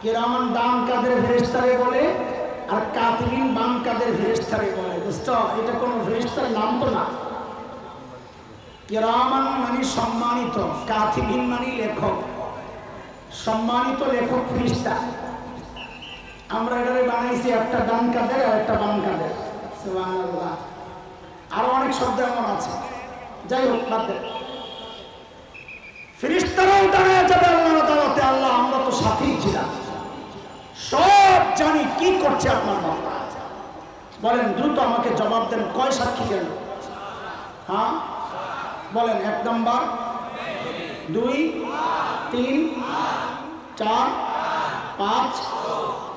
কিরামান ডান কাদের ফেরেশতারে বলে আর কাতিবিন বাম কাদের ফেরেশতারে বলে। বুঝছো? এটা কোনো ফেরেশতার নাম তো না। কিরামান মানে সম্মানিত, কাতিবিন মানে লেখক। সম্মানিত লেখক ফেরেশতা। আমরা এটারে বানাইছি একটা ডান কাদের আর একটা বাম কাদের। সুবহানাল্লাহ। আরো অনেক শব্দ এমন আছে, যাই হোক বাদ দেন। ফেরেশতারাও দাঁড়ায় যাবে আল্লাহর আদালতে। আল্লাহ আমরা তো সাথেই ছিলাম, সব জানি কি করছে আপনার বাবা। বলেন দ্রুত আমাকে জবাব দেন, কয় সাক্ষী গেল? হ্যাঁ বলেন। 1 নম্বর, 2, 3, 4, 5,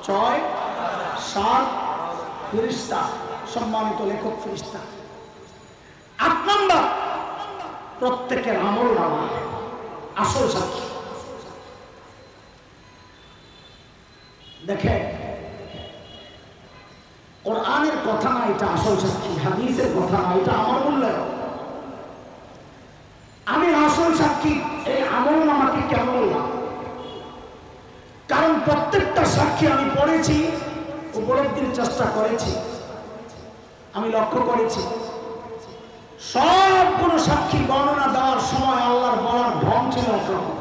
6, 7 ফেরেশতা, সম্মানিত লেখক ফেরেশতা। 8 নম্বর, প্রত্যেকের আমল নামা আসল সাক্ষী। দেখেন কোরআনের কথা না, এটা আসল সাক্ষী। হাদিসের কথা না, এটা আমার মূল্যায়ন। আমি আসল সাক্ষী এই আমল নামাকে কেন বললাম? কারণ প্রত্যেকটা সাক্ষী আমি পড়েছি, উপলব্ধির চেষ্টা করেছি, আমি লক্ষ্য করেছি সবগুলো সাক্ষী বর্ণনা দেওয়ার সময় আল্লাহর বলার ঢং ছিল একরকম।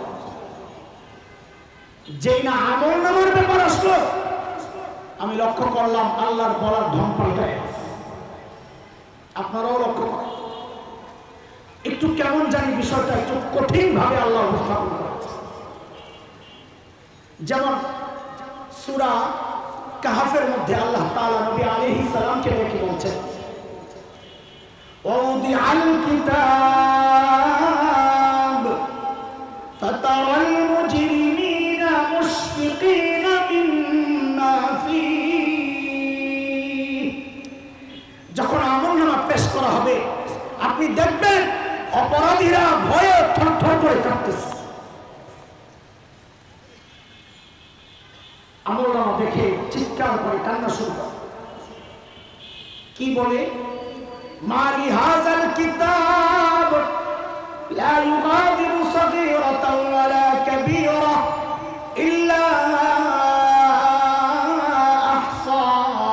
যেই না আমল নামার ব্যাপার আসলো, আমি লক্ষ্য করলাম আল্লাহর বলার ঢং পাল্টায়। আপনারাও লক্ষ্য করেন, একটু কেমন জানি বিষয়টা একটু কঠিন ভাবে আল্লাহ উপস্থাপন করেছে। যেমন সূরা কাহাফের মধ্যে আল্লাহ তাআলা নবী আলাইহিস সালামকে ডেকে বলছেন, ওয়াউদিআল কিতাব আপনি দেখবেন অপরাধীরা ভয়ে থরথর করে কাঁপতেছে। আমলনামা দেখে চিৎকার করে কান্না শুরু করে। কি বলে? মালি হাযাল কিতাব লা ইউগাদিরু সাগীরাতান ওয়ালা কাবীরা ইল্লা আহসাহা।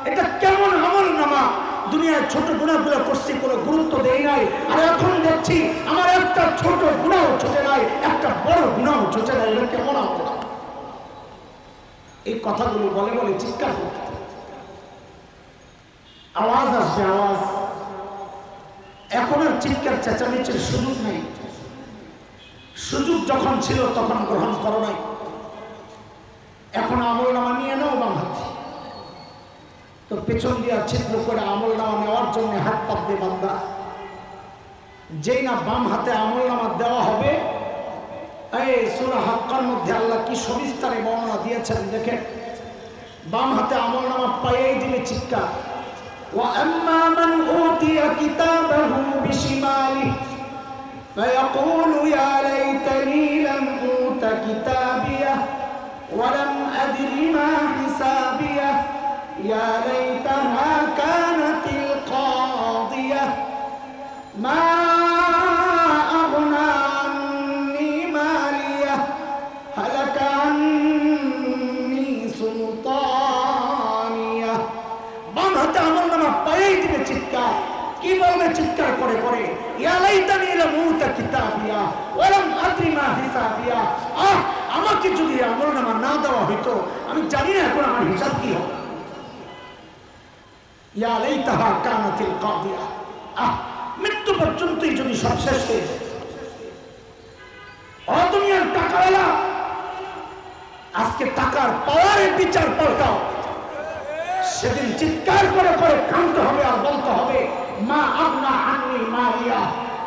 এটা কেমন আমলনামা? দুনিয়ায় ছোট গুনাহগুলো করছি, কোনো গুরুত্ব দেই নাই, আর এখন দেখছি আমার একটা ছোট গুনাহ ছুটে নাই, একটা বড় গুনাহ ছুটে নাই। এটা কেমন আমল? এই কথাগুলো বলে বলে চিৎকার করতে আওয়াজ আসবে, আওয়াজ। এখন আর চিৎকার চেঁচামেচির সুযোগ নেই। সুযোগ যখন ছিল তখন গ্রহণ করো নাই। এখন আমলনামা নিয়ে নাও বাম হাতে, তো পেছন দিয়া ছিদ্র করে আমলনামা নেওয়ার জন্য হাত পাতবে বান্দা। যেই না বাম হাতে আমলনামা দেওয়া হবে, এই সূরা হাক্কার মধ্যে আল্লাহ কি সবিস্তারে বর্ণনা দিয়েছেন দেখেন। বাম হাতে আমলনামা পাইয়েই দিলে চিৎকার। وأما من أوتي كتابه بشماله فيقول يا ليتني لم أوت كتابيه ولم أدر ما حسابيه يا ليتها كانت القاضية ما أغنى عني ماليه هلك عني سلطانيه। বাম হাতে আমলনামা পাইয়েই দিবে চিৎকার। কি বলবে চিৎকার করে করে? ইয়া লাইতানি লাম উতা কিতাবিয়া ওয়া লাম আদরি মা হিসাবিয়া। আমাকে যদি আমলনামা না দেওয়া হইতো, আমি জানি না এখন আমার হিসাব কি হবে। ইয়া লাইতাহা কানাতিল কাদিয়া। মৃত্যু পর্যন্তই যদি সব শেষ হয়ে যায়। দুনিয়ার টাকাওয়ালা, আজকে টাকার পাওয়ারের বিচার পাল্টাও। সেদিন চিৎকার করে করে কাঁদতে হবে আর বলতে হবে মা আগনা আন্নি মালিয়া,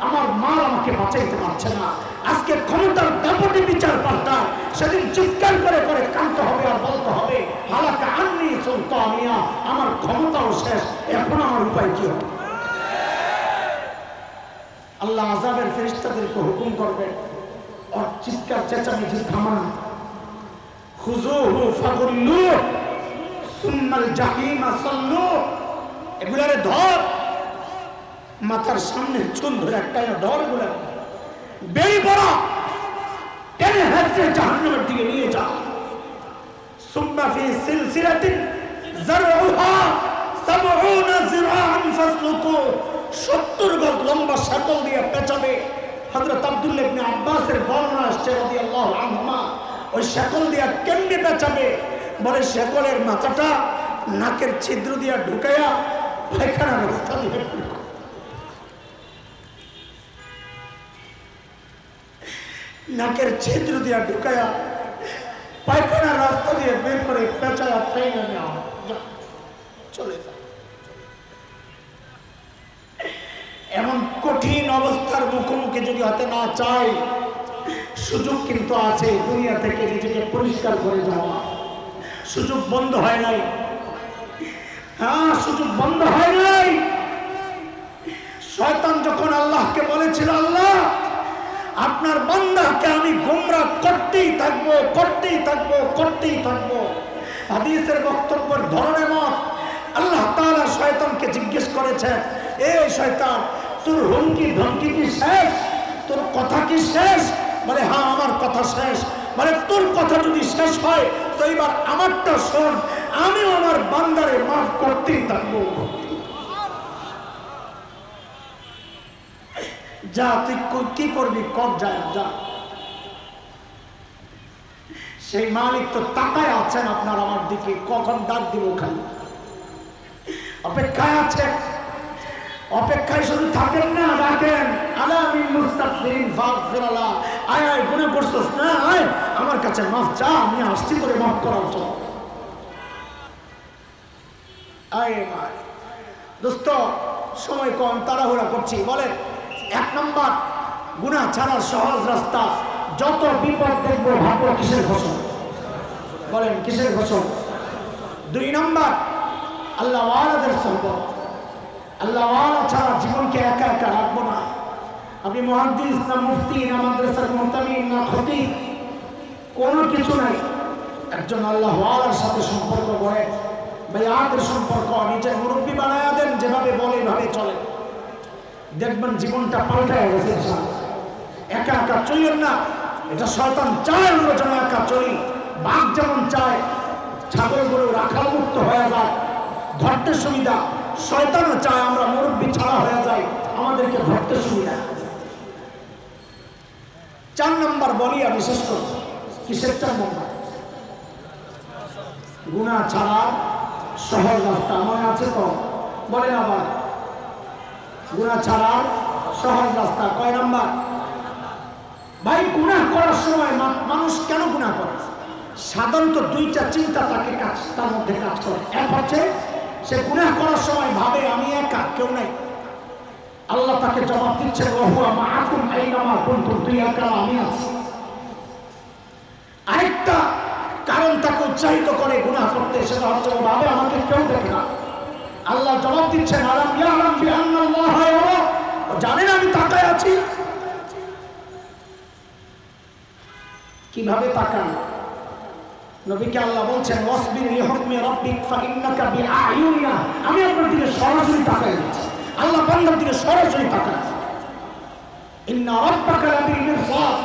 আমার মা আমাকে বাঁচাইতে পারছে না। আজকে ক্ষমতার দাপটে বিচার পাল্টায়, সেদিন চিৎকার করে করে কাঁদতে হবে আর বলতে হবে হালাকা আন্নি সুলতানিয়া, আমার ক্ষমতাও শেষ, এখন আমার উপায় কি হবে? আল্লাহ আযাবের ফেরেশতাদেরকে হুকুম করবেন, আর চিৎকার চেঁচামেচি থামান। খুযুহু ফাগুল্লুহ সুম্মাল জাহিমা সাল্লু। এগুলারে ধর, মাথার সামনে চুল ধরে একটা ধর, এগুলা বেরি পড়া, টেনে হেঁটে জাহান্নামের দিকে নিয়ে যা। সুম্মা ফি সিলসিলাতিন যারউহা ৭০ যিরাআন ফাসলুকু। ৭০ গজ লম্বা শাকল দিয়ে পেঁচাবে। হযরত আব্দুল্লাহ ইবনে আব্বাসের বর্ণনা আসছে রাদিয়াল্লাহু আনহুমা, ওই শাকল দিয়া কেমনে পেঁচাবে? বলে শাকলের মাথাটা নাকের ছিদ্র দিয়া ঢুকাইয়া পায়খানার রাস্তা দিয়ে, নাকের ছিদ্র দিয়া ঢুকাইয়া পায়খানার রাস্তা দিয়ে বের করে পেঁচায়া ট্রেনে নেওয়া, চলে যা। এমন কঠিন অবস্থার মুখোমুখি যদি হতে না চাই, সুযোগ কিন্তু আছে দুনিয়া থেকে নিজেকে পরিষ্কার করে যাওয়া। সুযোগ বন্ধ হয় নাই। হ্যাঁ, সুযোগ বন্ধ হয় নাই। শয়তান যখন আল্লাহকে বলেছিল আল্লাহ আপনার বান্দাকে আমি গোমরাহ করতেই থাকবো, করতেই থাকবো, করতেই থাকবো। হাদিসের বক্তব্যের ধরনের মত আল্লাহ তাআলা শয়তানকে জিজ্ঞেস করেছেন, এ শয়তান তোর হুমকি ধমকি কি শেষ? তোর কথা কি শেষ? বলে হ্যাঁ আমার কথা শেষ। মানে তোর কথা যদি শেষ হয় তো এবার আমারটা শোন, আমি আমার বান্দারে মাফ করতেই থাকবো। যা তুই কি করবি কর, যা যা। সেই মালিক তো তাকায় আছেন আপনার আমার দিকে, কখন ডাক দিব খালি অপেক্ষায় আছে। অপেক্ষায় শুধু থাকেন না, ডাকেন আলা মিন মুস্তাগফিরিন ফাগফিরাল্লাহ। আয় আয় গুনাহ করছস না, আয় আমার কাছে মাফ চা, আমি আসছি করে মাফ করার জন্য। আয় ভাই দোস্ত, সময় কম, তাড়াহুড়া করছি। বলেন ১ নম্বর গুনাহ ছাড়ার সহজ রাস্তা, যত বিপদ দেখবো ভাবো কিসের ফসল? বলেন কিসের ফসল? ২ নম্বর আল্লাহ ওয়ালাদের সম্পদ। আল্লাহ ছাড়া জীবনকে একা একা রাখবো না। আপনি মুহাদ্দিস না মুফতি না মাদ্রাসার মুহতামিম না খতিব, কোনো কিছু নাই। একজন আল্লাহওয়ালার সাথে সম্পর্ক গড়ে, বাইআতের সম্পর্ক, নিজের মুরব্বী বানায়া দেন, যেভাবে বলে এভাবে চলে, দেখবেন জীবনটা পাল্টায় গেছে। একা একা চলেন না, এটা শয়তান চায় আমরা যেন একা চলি। বাঘ যেমন চায় ছাগল গরু রাখাল মুক্ত হয়ে যায়, ধরতে সুবিধা, শয়তানও চায় আমরা মুরব্বী ছাড়া হয়ে যাই, আমাদেরকে ধরতে সুবিধা। 4 নম্বর বলি আমি শেষ করব। কিসের 4 নম্বর? গুনাহ ছাড়া সহজ রাস্তা। মনে আছে তো? বলেন আবার। গুনাহ ছাড়া সহজ রাস্তা কয় নাম্বার? ভাই, গুনাহ করার সময় মানুষ কেন গুনাহ করে? সাধারণত 2টা চিন্তা তার মধ্যে কাজ করে। এক হচ্ছে সে গুনাহ করার সময় ভাবে আমি একা, কেউ নাই। আল্লাহ তাকে জবাব দিচ্ছে ওহুয়া মাআকুম আইনামা কুনতুম, তুই একা, আমি আছি। আরেকটা কারণ তাকে উৎসাহিত করে গুনাহ করতে, সেটা হচ্ছে ও ভাবে আমাকে কেউ দেখে না। আল্লাহ জবাব দিচ্ছেন আলাম ইয়ালাম বিআন্নাল্লাহ ইয়ারা, জানেন আমি তাকায় আছি। কিভাবে তাকান? নবীকে আল্লাহ বলছেন ওয়াসবির লিহুকমি রাব্বিক ফাইন্নাকা বিআয়ুনিনা, আমি আপনার দিকে সরাসরি তাকাই আছি। আল্লাহ বান্দার দিকে সরাসরি তাকায়। ইন্না রাব্বাকা লাবিল মিরসাদ,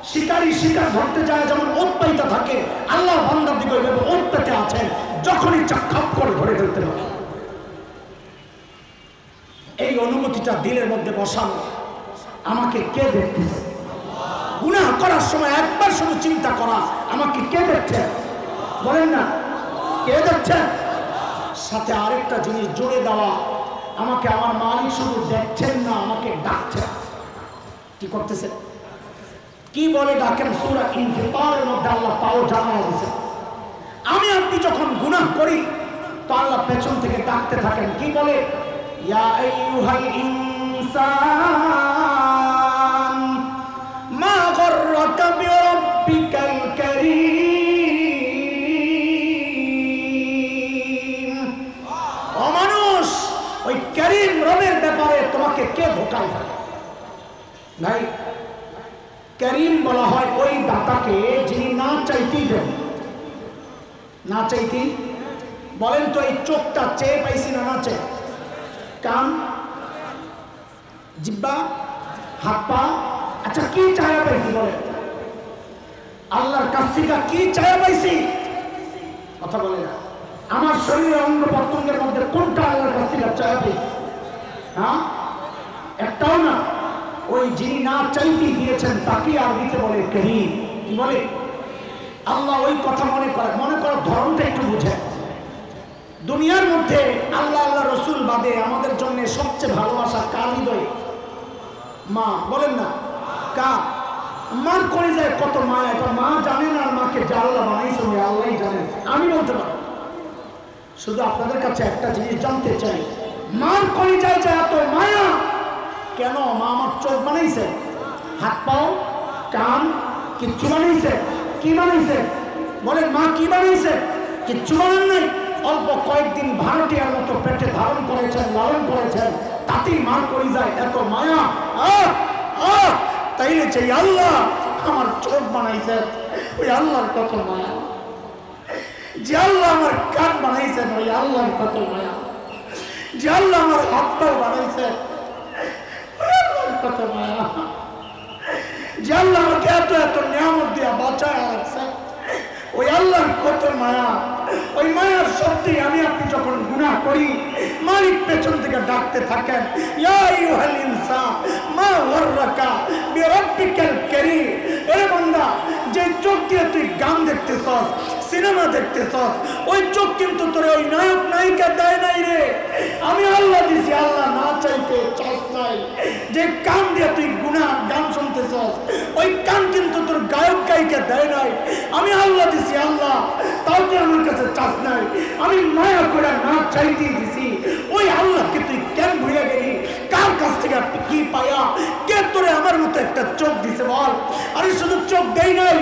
শিকারী শিকার ধরতে যায় যেমন ওত পাইতে থাকে, আল্লাহ বান্দার দিকে ওইভাবে ওত পেতে আছেন, যখন ইচ্ছা খাপ করে ধরে ফেলতে পারে। এই অনুমতিটা দিলের মধ্যে বসানো, আমাকে কে দেখতেছে? গুনাহ করার সময় একবার শুধু চিন্তা করা, আমাকে কে দেখছে? বলেন না, কে দেখছে? সাথে আরেকটা জিনিস জুড়ে দেওয়া, আমাকে আমার মালিক শুধু দেখছেন না, আমাকে ডাকছেন। কি করতেছে? কি বলে ডাকেন? সূরা ইনফিতারের মধ্যে আল্লাহ তাও জানায় দিয়েছে। আমি আপনি যখন গুনাহ করি তো আল্লাহ পেছন থেকে ডাকতে থাকেন। কি বলে? ইয়া আইয়ুহাল ইনসান মা গররাকা বিরাব্বিকাল কারীম। ও মানুষ, ওই কারীম রবের ব্যাপারে তোমাকে কে ধোঁকায় ফেলে? ভাই, কারীম বলা হয় ওই দাতাকে যিনি না চাইতেই দেন। না চাইতেই। বলেন তো, এই চোখটা চেয়ে পাইছি না না চেয়ে? কান, জিহ্বা, হাত পা, আচ্ছা কি চায়া পাইছি? বলেন আল্লাহর কাছ থেকে কি চায়া পাইছি? কথা বলে না। আমার শরীরের অঙ্গ প্রত্যঙ্গের মধ্যে কোনটা আল্লাহর কাছ থেকে চায়া পাইছি? হ্যাঁ, একটাও না। ওই যিনি না চাইতে দিয়েছেন তাকে আর দিতে বলে কারীম। কি বলে? আল্লাহ ওই কথা মনে করার ধরনটা একটু বুঝে। দুনিয়ার মধ্যে আল্লাহ আল্লাহ রসুল বাদে আমাদের জন্য সবচেয়ে ভালোবাসা কার হৃদয়ে? মা। বলেন না, কার? মার কলিজায় কত মায়া, এটা মা জানেন আর মাকে যে আল্লাহ বানাইছে ওই আল্লাহই জানেন। আমি বলতে পারি। শুধু আপনাদের কাছে একটা জিনিস জানতে চাই, মার কলিজায় যে এত মায়া কেন? মা আমার চোখ বানাইছে, হাত পাও, কান, কিচ্ছু বানাইছে? কি বানাইছে? বলেন, মা কি বানাইছে? কিচ্ছু বানান নাই। অল্প কয়েকদিন ভাড়াটিয়ার মতো পেটে ধারণ করেছেন, লালন করেছেন, তাতেই মার কলিজায় এত মায়া। তাইলে চাই আল্লাহ আমার চোখ বানাইছে, ওই আল্লাহর কত মায়া। যে আল্লাহ আমার কান বানাইছেন, ওই আল্লাহর কত মায়া। যে আল্লাহ আমার হাত পাও বানাইছে, কত মায়া। যে আল্লাহ আমাকে এত এত নিয়ামত দিয়া বাঁচায় রাখছে, ওই আল্লাহর কত মায়া। ওই মায়ার সত্যি আমি আপনি যখন গুনাহ করি, মালিক পেছন থেকে ডাকতে থাকেন, ইয়া আইয়ুহাল ইনসান মা গররাকা বিরাব্বিকাল কারীম। ওরে বান্দা, যে চোখ দিয়ে তুই গান দেখতেছস, সিনেমা দেখতেছস, ওই চোখ কিন্তু তোর ওই নায়ক নায়িকা দেয় নাই রে, আমি আল্লাহ দিছি। আল্লাহ না চাইতে চাস নাই। যে কান দিয়ে তুই গুনাহ গান শুনতেছস, ওই কান কিন্তু তোর গায়ক গায়িকা দেয় নাই, আমি আল্লাহ দিছি। আল্লাহ তাও তুই আমার কাছে চাস নাই, আমি মায়া করে না চাইতেই দিছি। ওই আল্লাহকে তুই কেন ভুলে গেলি? কার কাছ থেকে কি পায়া? কে তোরে আমার দেখবার মতো একটা চোখ দিছে বল। আরে শুধু চোখ দেই নাই,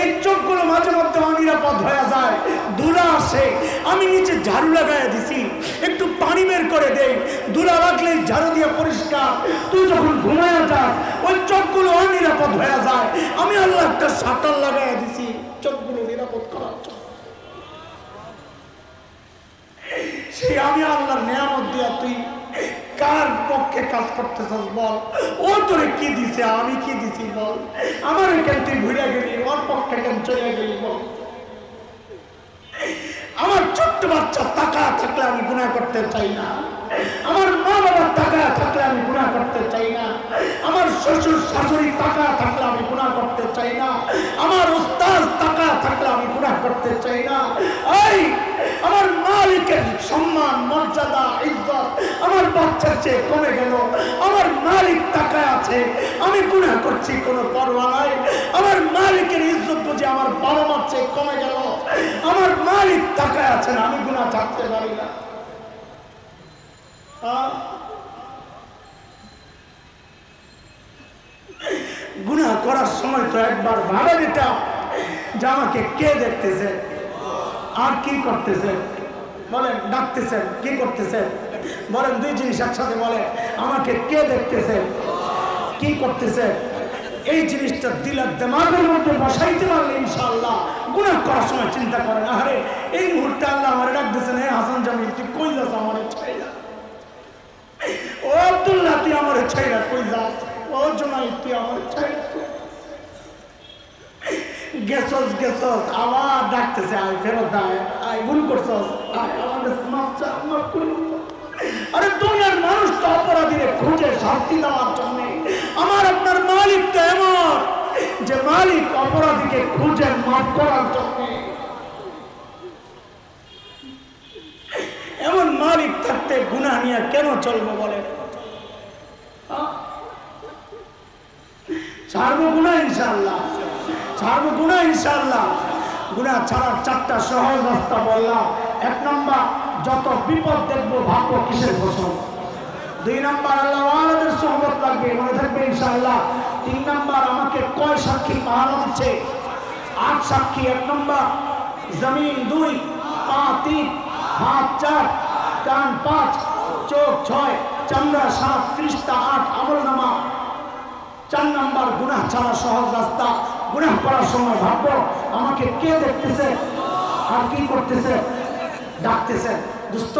এই চোখগুলো মাঝে মধ্যে অনিরাপদ হয়ে যায়, ধুলা আসে, আমি নিচে ঝাড়ু লাগাই দিছি, একটু পানি বের করে দেই, ধুলা লাগলে ঝাড়ু দিয়ে পরিষ্কার। তুই যখন ঘুমায় যাস ওই চোখগুলো অনিরাপদ হয়ে যায়, আমি আল্লাহ একটা শাটার লাগাই দিছি চোখগুলো নিরাপদ করার জন্য। সেই আমি আল্লাহর নিয়ামত দিয়া তুই কার পক্ষে কাজ করতেছস বল? ও তোরে কি দিছে, আমি কি দিছি বল? আমার কেন তুই ভুলে গেলি, ওর পক্ষে কেন চলে গেলি বল? আমার ছোট্ট বাচ্চা টাকা থাকলে আমি গুনাহ করতে চাই না, আমার মা বাবার টাকা থাকলে আমি গুনাহ করতে চাই না, আমার শ্বশুর শাশুড়ি টাকা থাকলে আমি গুনাহ করতে চাই না, আমার উস্তাদ টাকা থাকলে আমি গুনাহ করতে চাই না। এই আমার মালিকের সম্মান মর্যাদা ইজ্জত আমার বাচ্চার চেয়ে কমে গেল, আমার মালিক টাকা আছে, আমি গুনাহ করছি কোনো পরোয়া নাই, আমার মালিকের ইজ্জত বুঝে আমার বাবা মার চেয়ে কমে গেল, আমার মালিক টাকা আছে না, আমি গুনাহ ছাড়তে পারি না। গুনাহ করার সময় তো একবার ভাবে দিতাম যে আমাকে কে দেখতেছে আর কি করতেছে, বলেন ডাকতেছেন কি করতেছেন, বলেন দুই জিনিস একসাথে বলেন, আমাকে কে দেখতেছে কি করতেছে। এই জিনিসটা দিলের দিমাগের মধ্যে বসাইতে পারলে ইনশাআল্লাহ গুনাহ করার সময় চিন্তা করেন, আরে এই মুহূর্তে আল্লাহ আমার ডাকতেছেন, হে হাসান জামিল তুই কই যাস, আমার ছাইরা, ও আব্দুল্লাহ তুই আমার ছাইরা কই যাস, ও জমাই তুই আমার ছাইরা গেছস গেছস, আবার ডাকতেছে আয় ফেরত আয়, আয় ভুল করছস, আয় আমার কাছে মাফ চা, মাফ করে। আরে দুনিয়ার মানুষ তো অপরাধীরে খুঁজে শাস্তি দেওয়ার জন্য, আমার আপনার মালিক তো এমন যে মালিক অপরাধীকে খুঁজে মাফ করার জন্য। এমন মালিক থাকতে গুনাহ নিয়ে কেন চলবো বলে? ছাড়বো গুনাহ ইনশাআল্লাহ, ছাড়বো গুনাহ ইনশাআল্লাহ। গুনাহ ছাড়ার চারটা সহজ রাস্তা বললাম। এক নম্বর, যত বিপদ দেখবো ভাববো কিসের ফসল। দুই নম্বর, আল্লাহ ওয়ালাদের সোহবত লাগবে, মনে থাকবে ইনশাআল্লাহ। তিন নম্বর, আমাকে কয় সাক্ষী পাহারা দিচ্ছে? 8 সাক্ষী। এক নম্বর জমিন, 2 পা 3 হাত 4 কান 5 চোখ 6 চামড়া 7 ফিরিস্তা 8 আমলনামা। 4 নম্বর, গুনাহ ছাড়া সহজ রাস্তা। গুনাহ করার সময় ভাববো আমাকে কে দেখতেছে আর কি করতেছে, ডাকতেছে। দোস্ত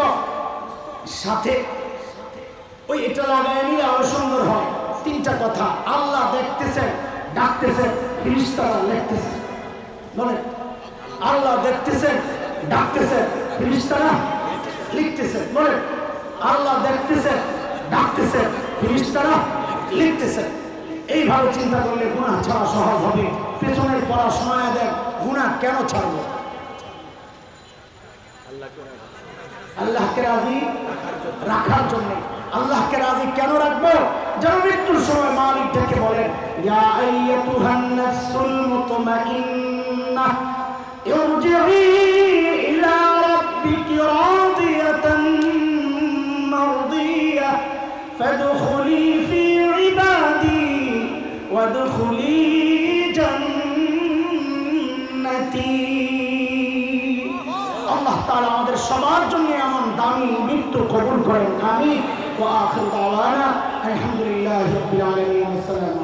সাথে ওই এটা লাগাই নিলে আরো সুন্দর হয়। 3টা কথা, আল্লাহ দেখতেছে, ডাকতেছে, ফিরিস্তারা লিখতেছে। বলে আল্লাহ দেখতেছে, ডাকতেছে, ফিরিস্তারা লিখতেছে। বলে আল্লাহ দেখতেছে, ডাকতেছে, ফিরিস্তারা লিখতেছে। এইভাবে চিন্তা করলে গুনাহ ছাড়া সহজ হবে। পেছনের পড়াশোনায় দেখ গুনাহ কেন ছাড়বো? আল্লাহকে রাজি রাখার জন্য। আল্লাহকে রাজি কেন রাখবো? যেন মৃত্যুর সময় মালিক ডেকে বলেন, ইয়া আইয়াতুহান নাফসুল মুতমাইন্নাহ ইরজিই ইলা রাব্বিকি রাদিয়াতান মারদিয়াহ ফাদখুলি ফি ইবাদি ওয়াদখুলি জান্নাতি। আল্লাহ তাআলা আমাদের সবার জন্য এমন দামি মৃত্যু কবুল করেন। আমিন। ওয়া আখিরু দাওয়ানা আলহামদুলিল্লাহি রাব্বিল আলামিন। আসসালামু